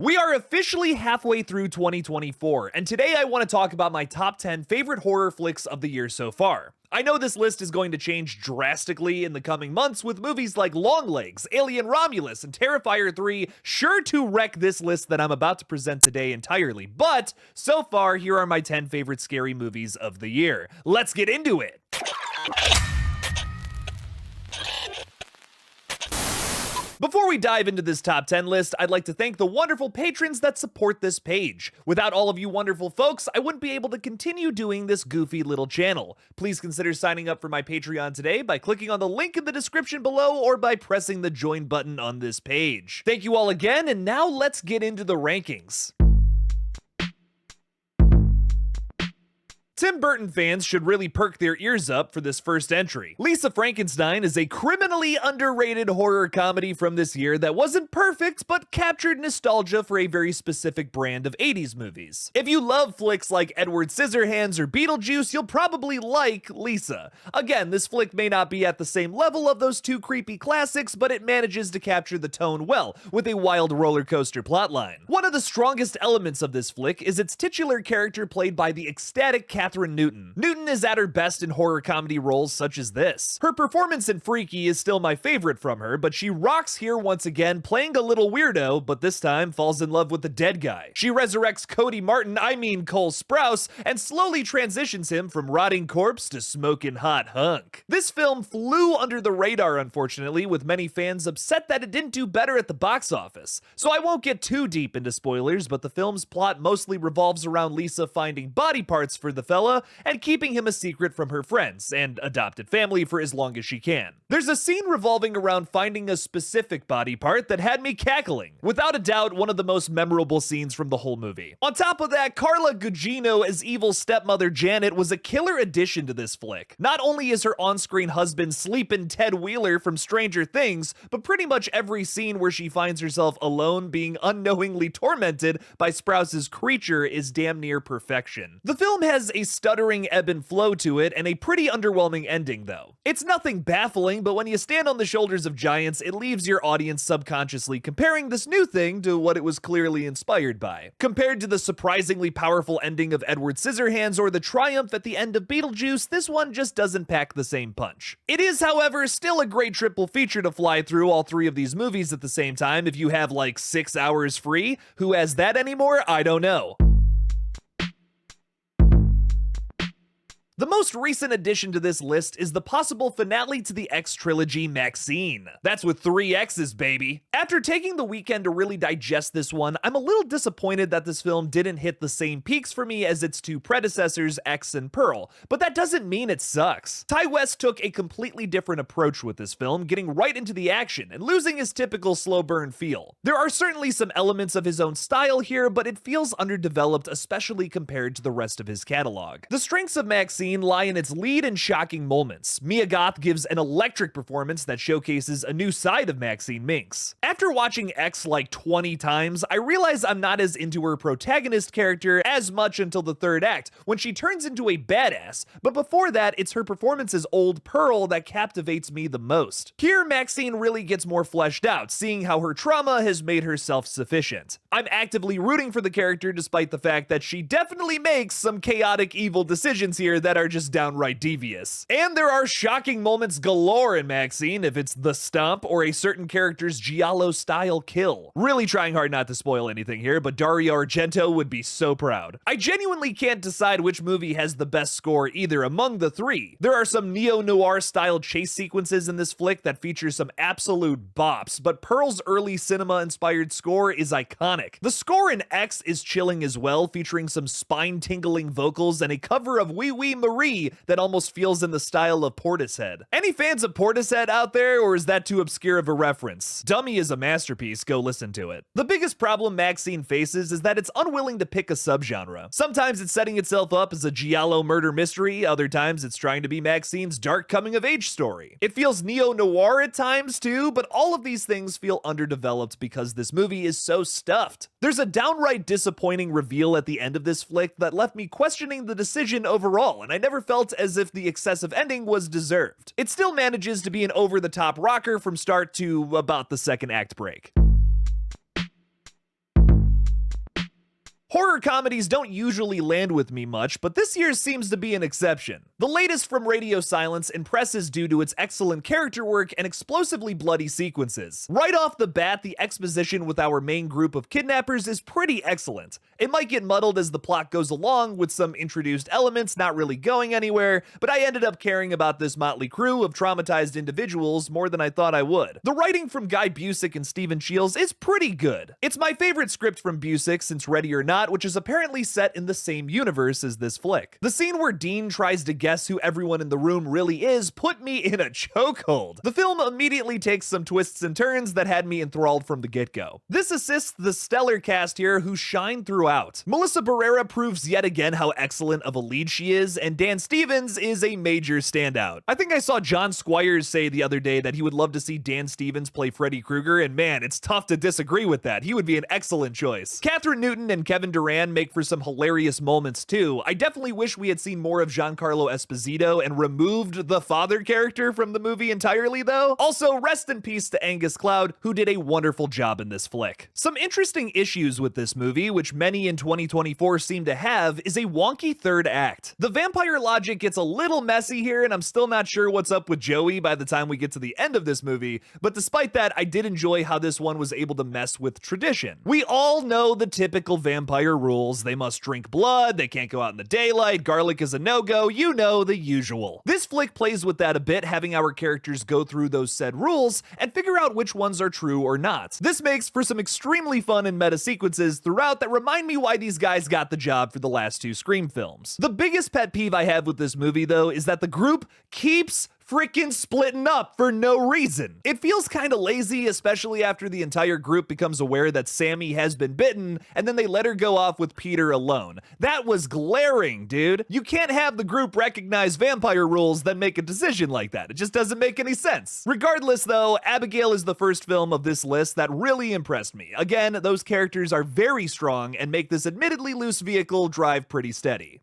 We are officially halfway through 2024, and today I want to talk about my top 10 favorite horror flicks of the year so far. I know this list is going to change drastically in the coming months, with movies like Longlegs, Alien Romulus, and Terrifier 3 sure to wreck this list that I'm about to present today entirely. But so far, here are my 10 favorite scary movies of the year. Let's get into it! Before we dive into this top 10 list, I'd like to thank the wonderful patrons that support this page. Without all of you wonderful folks, I wouldn't be able to continue doing this goofy little channel. Please consider signing up for my Patreon today by clicking on the link in the description below or by pressing the join button on this page. Thank you all again, and now let's get into the rankings. Tim Burton fans should really perk their ears up for this first entry. Lisa Frankenstein is a criminally underrated horror comedy from this year that wasn't perfect, but captured nostalgia for a very specific brand of 80s movies. If you love flicks like Edward Scissorhands or Beetlejuice, you'll probably like Lisa. Again, this flick may not be at the same level of those two creepy classics, but it manages to capture the tone well, with a wild roller coaster plotline. One of the strongest elements of this flick is its titular character played by the ecstatic Catherine Newton. Newton is at her best in horror comedy roles such as this. Her performance in Freaky is still my favorite from her, but she rocks here once again, playing a little weirdo, but this time falls in love with the dead guy. She resurrects Cody Martin, Cole Sprouse, and slowly transitions him from rotting corpse to smoking hot hunk. This film flew under the radar, unfortunately, with many fans upset that it didn't do better at the box office. So I won't get too deep into spoilers, but the film's plot mostly revolves around Lisa finding body parts for the fella and keeping him a secret from her friends and adopted family for as long as she can. There's a scene revolving around finding a specific body part that had me cackling. Without a doubt, one of the most memorable scenes from the whole movie. On top of that, Carla Gugino as evil stepmother Janet was a killer addition to this flick. Not only is her on-screen husband sleeping Ted Wheeler from Stranger Things, but pretty much every scene where she finds herself alone being unknowingly tormented by Sprouse's creature is damn near perfection. The film has a stuttering ebb and flow to it, and a pretty underwhelming ending though. It's nothing baffling, but when you stand on the shoulders of giants, it leaves your audience subconsciously comparing this new thing to what it was clearly inspired by. Compared to the surprisingly powerful ending of Edward Scissorhands or the triumph at the end of Beetlejuice, this one just doesn't pack the same punch. It is, however, still a great triple feature to fly through all three of these movies at the same time if you have like 6 hours free. Who has that anymore? I don't know. The most recent addition to this list is the possible finale to the X trilogy, Maxine. That's with 3 X's, baby. After taking the weekend to really digest this one, I'm a little disappointed that this film didn't hit the same peaks for me as its two predecessors, X and Pearl, but that doesn't mean it sucks. Ty West took a completely different approach with this film, getting right into the action and losing his typical slow burn feel. There are certainly some elements of his own style here, but it feels underdeveloped, especially compared to the rest of his catalog. The strengths of Maxine lie in its lead and shocking moments. Mia Goth gives an electric performance that showcases a new side of Maxine Minx. After watching X like 20 times, I realize I'm not as into her protagonist character as much until the third act, when she turns into a badass, but before that, it's her performance as Old Pearl that captivates me the most. Here, Maxine really gets more fleshed out, seeing how her trauma has made her self-sufficient. I'm actively rooting for the character despite the fact that she definitely makes some chaotic evil decisions here that are just downright devious. And there are shocking moments galore in Maxine, if it's the stomp or a certain character's Giallo-style kill. Really trying hard not to spoil anything here, but Dario Argento would be so proud. I genuinely can't decide which movie has the best score either among the three. There are some neo-noir style chase sequences in this flick that feature some absolute bops, but Pearl's early cinema-inspired score is iconic. The score in X is chilling as well, featuring some spine-tingling vocals and a cover of Wee Wee Marie that almost feels in the style of Portishead. Any fans of Portishead out there, or is that too obscure of a reference? Dummy is a masterpiece, go listen to it. The biggest problem Maxine faces is that it's unwilling to pick a subgenre. Sometimes it's setting itself up as a giallo murder mystery, other times it's trying to be Maxine's dark coming-of-age story. It feels neo-noir at times too, but all of these things feel underdeveloped because this movie is so stuffed. There's a downright disappointing reveal at the end of this flick that left me questioning the decision overall, and I never felt as if the excessive ending was deserved. It still manages to be an over-the-top rocker from start to about the second act break. Horror comedies don't usually land with me much, but this year seems to be an exception. The latest from Radio Silence impresses due to its excellent character work and explosively bloody sequences. Right off the bat, the exposition with our main group of kidnappers is pretty excellent. It might get muddled as the plot goes along, with some introduced elements not really going anywhere, but I ended up caring about this motley crew of traumatized individuals more than I thought I would. The writing from Guy Busick and Stephen Shields is pretty good. It's my favorite script from Busick since Ready or Not, which is apparently set in the same universe as this flick. The scene where Dean tries to guess who everyone in the room really is put me in a chokehold. The film immediately takes some twists and turns that had me enthralled from the get-go. This assists the stellar cast here who shine throughout. Melissa Barrera proves yet again how excellent of a lead she is, and Dan Stevens is a major standout. I think I saw John Squires say the other day that he would love to see Dan Stevens play Freddy Krueger, and man, it's tough to disagree with that. He would be an excellent choice. Catherine Newton and Kevin Durant make for some hilarious moments too. I definitely wish we had seen more of Giancarlo Esposito and removed the father character from the movie entirely though. Also, rest in peace to Angus Cloud, who did a wonderful job in this flick. Some interesting issues with this movie, which many in 2024 seem to have, is a wonky third act. The vampire logic gets a little messy here, and I'm still not sure what's up with Joey by the time we get to the end of this movie, but despite that, I did enjoy how this one was able to mess with tradition. We all know the typical vampire rules. They must drink blood, they can't go out in the daylight, garlic is a no-go, you know, the usual. This flick plays with that a bit, having our characters go through those said rules and figure out which ones are true or not. This makes for some extremely fun and meta sequences throughout that remind me why these guys got the job for the last two Scream films. The biggest pet peeve I have with this movie though is that the group keeps freaking splitting up for no reason. It feels kind of lazy, especially after the entire group becomes aware that Sammy has been bitten, and then they let her go off with Peter alone. That was glaring, dude. You can't have the group recognize vampire rules then make a decision like that. It just doesn't make any sense. Regardless though, Abigail is the first film of this list that really impressed me. Again, those characters are very strong and make this admittedly loose vehicle drive pretty steady.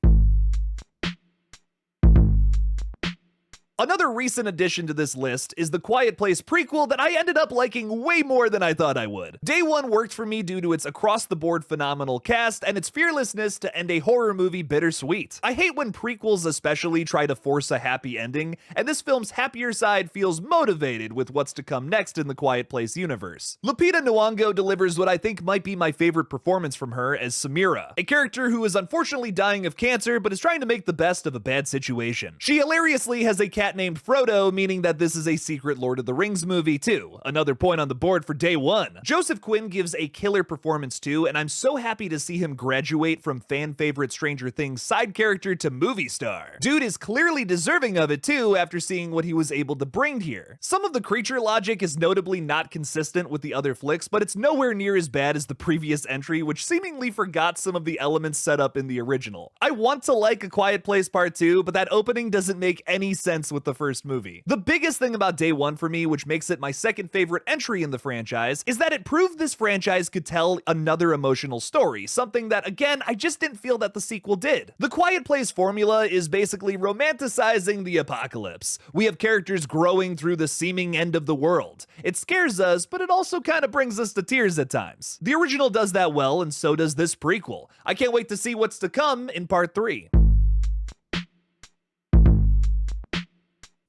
Another recent addition to this list is the Quiet Place prequel that I ended up liking way more than I thought I would. Day One worked for me due to its across-the-board phenomenal cast and its fearlessness to end a horror movie bittersweet. I hate when prequels especially try to force a happy ending, and this film's happier side feels motivated with what's to come next in the Quiet Place universe. Lupita Nyong'o delivers what I think might be my favorite performance from her as Samira, a character who is unfortunately dying of cancer but is trying to make the best of a bad situation. She hilariously has a cat named Frodo, meaning that this is a secret Lord of the Rings movie too. Another point on the board for Day One. Joseph Quinn gives a killer performance too, and I'm so happy to see him graduate from fan favorite Stranger Things side character to movie star. Dude is clearly deserving of it too after seeing what he was able to bring here. Some of the creature logic is notably not consistent with the other flicks, but it's nowhere near as bad as the previous entry, which seemingly forgot some of the elements set up in the original. I want to like A Quiet Place Part 2, but that opening doesn't make any sense with the first movie. The biggest thing about Day One for me, which makes it my second favorite entry in the franchise, is that it proved this franchise could tell another emotional story, something that, again, I just didn't feel that the sequel did. The Quiet Place formula is basically romanticizing the apocalypse. We have characters growing through the seeming end of the world. It scares us, but it also kind of brings us to tears at times. The original does that well, and so does this prequel. I can't wait to see what's to come in Part 3.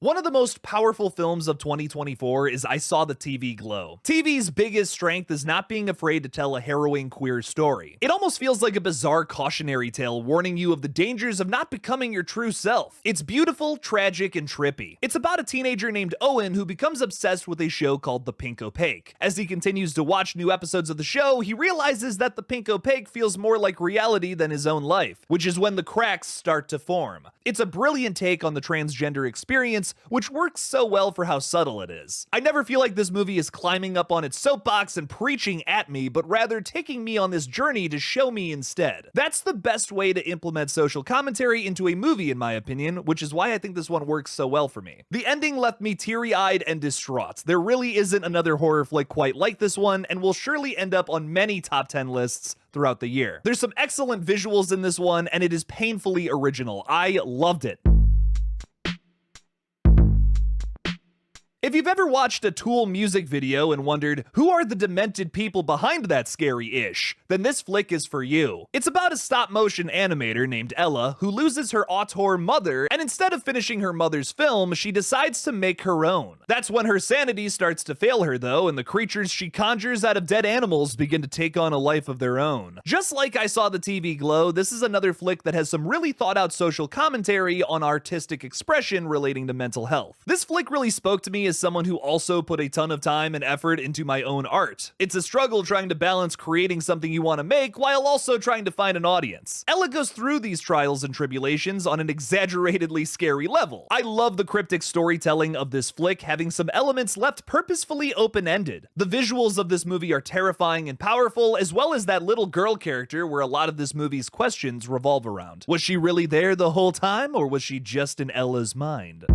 One of the most powerful films of 2024 is I Saw the TV Glow. TV's biggest strength is not being afraid to tell a harrowing queer story. It almost feels like a bizarre cautionary tale warning you of the dangers of not becoming your true self. It's beautiful, tragic, and trippy. It's about a teenager named Owen who becomes obsessed with a show called The Pink Opaque. As he continues to watch new episodes of the show, he realizes that The Pink Opaque feels more like reality than his own life, which is when the cracks start to form. It's a brilliant take on the transgender experience, which works so well for how subtle it is. I never feel like this movie is climbing up on its soapbox and preaching at me, but rather taking me on this journey to show me instead. That's the best way to implement social commentary into a movie, in my opinion, which is why I think this one works so well for me. The ending left me teary-eyed and distraught. There really isn't another horror flick quite like this one, and will surely end up on many top 10 lists throughout the year. There's some excellent visuals in this one, and it is painfully original. I loved it. If you've ever watched a Tool music video and wondered, who are the demented people behind that scary-ish, then this flick is for you. It's about a stop-motion animator named Ella who loses her auteur mother, and instead of finishing her mother's film, she decides to make her own. That's when her sanity starts to fail her though, and the creatures she conjures out of dead animals begin to take on a life of their own. Just like I Saw the TV Glow, this is another flick that has some really thought-out social commentary on artistic expression relating to mental health. This flick really spoke to me as someone who also put a ton of time and effort into my own art. It's a struggle trying to balance creating something you want to make while also trying to find an audience. Ella goes through these trials and tribulations on an exaggeratedly scary level. I love the cryptic storytelling of this flick, having some elements left purposefully open-ended. The visuals of this movie are terrifying and powerful, as well as that little girl character where a lot of this movie's questions revolve around. Was she really there the whole time, or was she just in Ella's mind?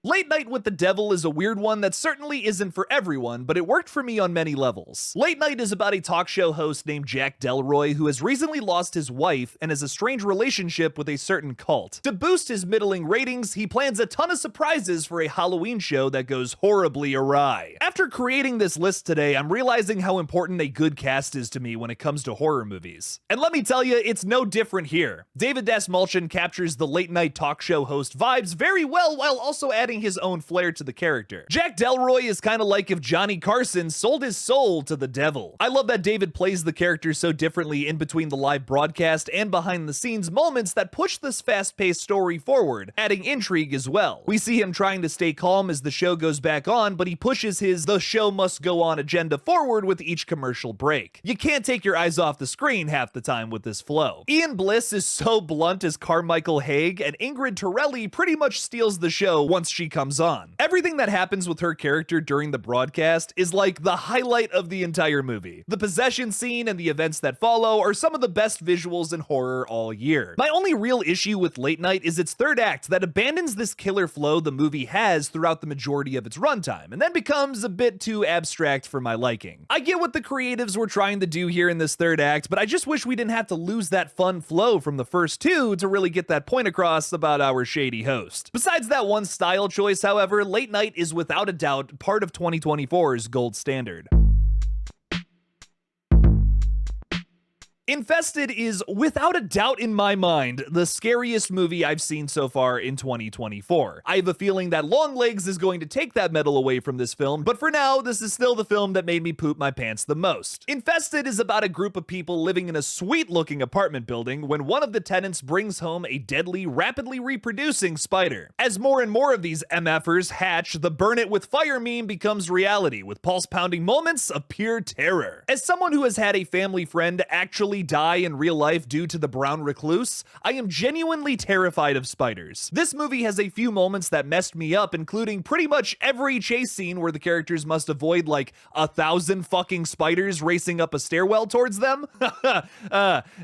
Late Night with the Devil is a weird one that certainly isn't for everyone, but it worked for me on many levels. Late Night is about a talk show host named Jack Delroy who has recently lost his wife and has a strange relationship with a certain cult. To boost his middling ratings, he plans a ton of surprises for a Halloween show that goes horribly awry. After creating this list today, I'm realizing how important a good cast is to me when it comes to horror movies. And let me tell you, it's no different here. David Dastmalchian captures the late night talk show host vibes very well while also adding his own flair to the character. Jack Delroy is kind of like if Johnny Carson sold his soul to the devil. I love that David plays the character so differently in between the live broadcast and behind the scenes moments that push this fast-paced story forward, adding intrigue as well. We see him trying to stay calm as the show goes back on, but he pushes his "the show must go on" agenda forward with each commercial break. You can't take your eyes off the screen half the time with this flow. Ian Bliss is so blunt as Carmichael Haig, and Ingrid Torelli pretty much steals the show once she comes on. Everything that happens with her character during the broadcast is like the highlight of the entire movie. The possession scene and the events that follow are some of the best visuals in horror all year. My only real issue with Late Night is its third act that abandons this killer flow the movie has throughout the majority of its runtime, and then becomes a bit too abstract for my liking. I get what the creatives were trying to do here in this third act, but I just wish we didn't have to lose that fun flow from the first two to really get that point across about our shady host. Besides that one style choice, however, Late Night is without a doubt part of 2024's gold standard. Infested is, without a doubt in my mind, the scariest movie I've seen so far in 2024. I have a feeling that Longlegs is going to take that medal away from this film, but for now, this is still the film that made me poop my pants the most. Infested is about a group of people living in a sweet-looking apartment building when one of the tenants brings home a deadly, rapidly reproducing spider. As more and more of these MFers hatch, the burn it with fire meme becomes reality, with pulse-pounding moments of pure terror. As someone who has had a family friend actually die in real life due to the brown recluse, I am genuinely terrified of spiders. This movie has a few moments that messed me up, including pretty much every chase scene where the characters must avoid like 1,000 fucking spiders racing up a stairwell towards them.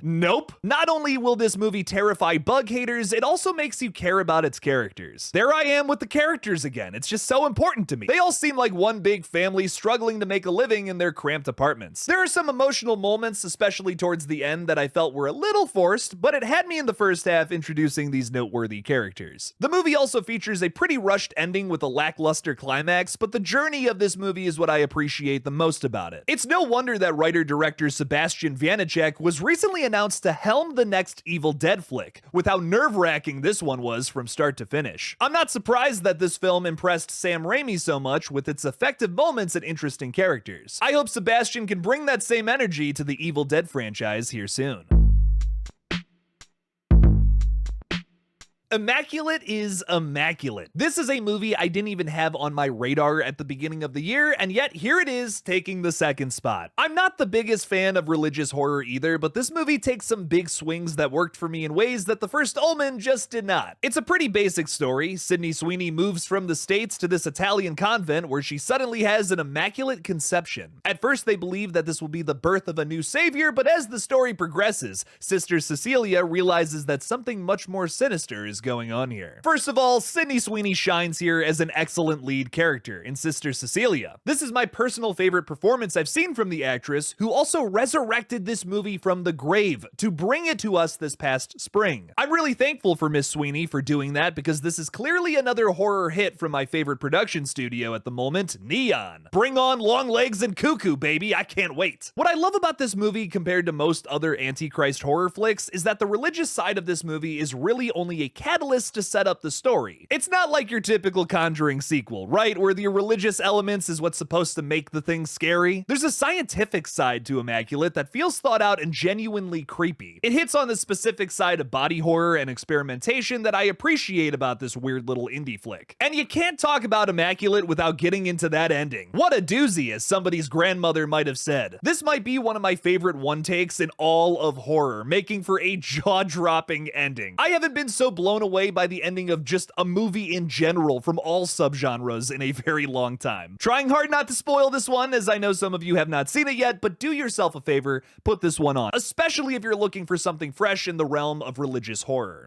Nope. Not only will this movie terrify bug haters, it also makes you care about its characters. There I am with the characters again. It's just so important to me. They all seem like one big family struggling to make a living in their cramped apartments. There are some emotional moments, especially towards the end, that I felt were a little forced, but it had me in the first half introducing these noteworthy characters. The movie also features a pretty rushed ending with a lackluster climax, but the journey of this movie is what I appreciate the most about it. It's no wonder that writer-director Sebastian Vianichek was recently announced to helm the next Evil Dead flick, with how nerve-wracking this one was from start to finish. I'm not surprised that this film impressed Sam Raimi so much with its effective moments and interesting characters. I hope Sebastian can bring that same energy to the Evil Dead franchise here soon. Immaculate is immaculate. This is a movie I didn't even have on my radar at the beginning of the year, and yet here it is taking the second spot. I'm not the biggest fan of religious horror either, but this movie takes some big swings that worked for me in ways that The First Omen just did not. It's a pretty basic story. Sydney Sweeney moves from the States to this Italian convent where she suddenly has an immaculate conception. At first they believe that this will be the birth of a new savior, but as the story progresses, Sister Cecilia realizes that something much more sinister is layers going on here. First of all, Sydney Sweeney shines here as an excellent lead character in Sister Cecilia. This is my personal favorite performance I've seen from the actress, who also resurrected this movie from the grave to bring it to us this past spring. I'm really thankful for Miss Sweeney for doing that, because this is clearly another horror hit from my favorite production studio at the moment, Neon. Bring on long legs and cuckoo, baby, I can't wait. What I love about this movie compared to most other Antichrist horror flicks is that the religious side of this movie is really only a catalyst to set up the story. It's not like your typical Conjuring sequel, right, where the religious elements is what's supposed to make the thing scary. There's a scientific side to Immaculate that feels thought out and genuinely creepy. It hits on the specific side of body horror and experimentation that I appreciate about this weird little indie flick. And you can't talk about Immaculate without getting into that ending. What a doozy, as somebody's grandmother might have said. This might be one of my favorite one-takes in all of horror, making for a jaw-dropping ending. I haven't been so blown away by the ending of just a movie in general from all subgenres in a very long time. Trying hard not to spoil this one, as I know some of you have not seen it yet, but do yourself a favor, put this one on, especially if you're looking for something fresh in the realm of religious horror.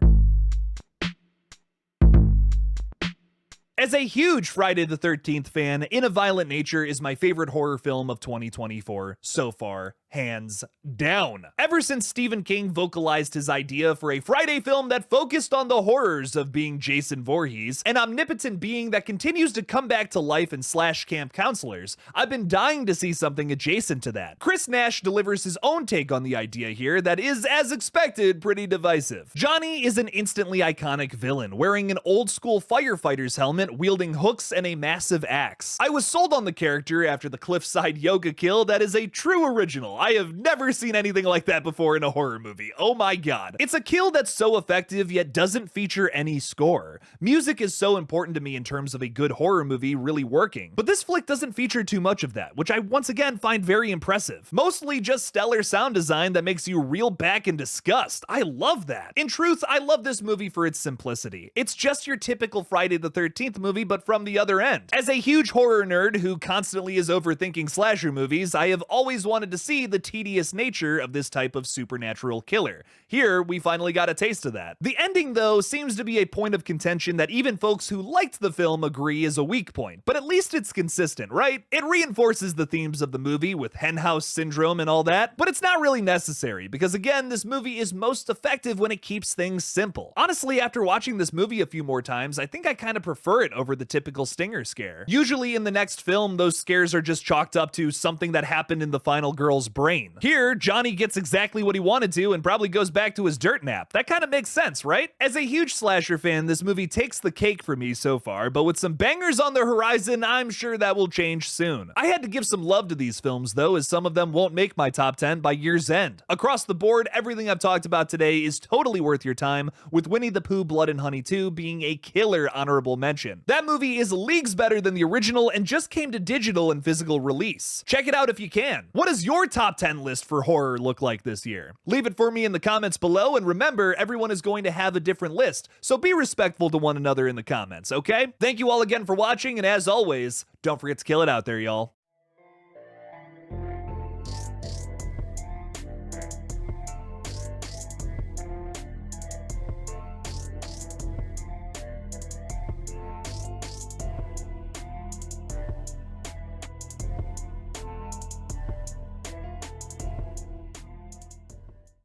As a huge Friday the 13th fan, In a Violent Nature is my favorite horror film of 2024 so far, hands down. Ever since Stephen King vocalized his idea for a Friday film that focused on the horrors of being Jason Voorhees, an omnipotent being that continues to come back to life in slash camp counselors, I've been dying to see something adjacent to that. Chris Nash delivers his own take on the idea here that is, as expected, pretty divisive. Johnny is an instantly iconic villain, wearing an old school firefighter's helmet, wielding hooks and a massive axe. I was sold on the character after the cliffside yoga kill that is a true original. I have never seen anything like that before in a horror movie. Oh my god. It's a kill that's so effective yet doesn't feature any score. Music is so important to me in terms of a good horror movie really working. But this flick doesn't feature too much of that, which I once again find very impressive. Mostly just stellar sound design that makes you reel back in disgust. I love that. In truth, I love this movie for its simplicity. It's just your typical Friday the 13th movie, but from the other end. As a huge horror nerd who constantly is overthinking slasher movies, I have always wanted to see the tedious nature of this type of supernatural killer. Here, we finally got a taste of that. The ending, though, seems to be a point of contention that even folks who liked the film agree is a weak point, but at least it's consistent, right? It reinforces the themes of the movie with henhouse syndrome and all that, but it's not really necessary because, again, this movie is most effective when it keeps things simple. Honestly, after watching this movie a few more times, I think I kind of prefer it over the typical stinger scare. Usually in the next film, those scares are just chalked up to something that happened in the final girl's brain. Here, Johnny gets exactly what he wanted to and probably goes back to his dirt nap. That kind of makes sense, right? As a huge slasher fan, this movie takes the cake for me so far, but with some bangers on the horizon, I'm sure that will change soon. I had to give some love to these films though, as some of them won't make my top 10 by year's end. Across the board, everything I've talked about today is totally worth your time, with Winnie the Pooh Blood and Honey 2 being a killer honorable mention. That movie is leagues better than the original and just came to digital and physical release. Check it out if you can. What does your top 10 list for horror look like this year? Leave it for me in the comments below, and remember, everyone is going to have a different list, so be respectful to one another in the comments, okay? Thank you all again for watching, and as always, don't forget to kill it out there, y'all.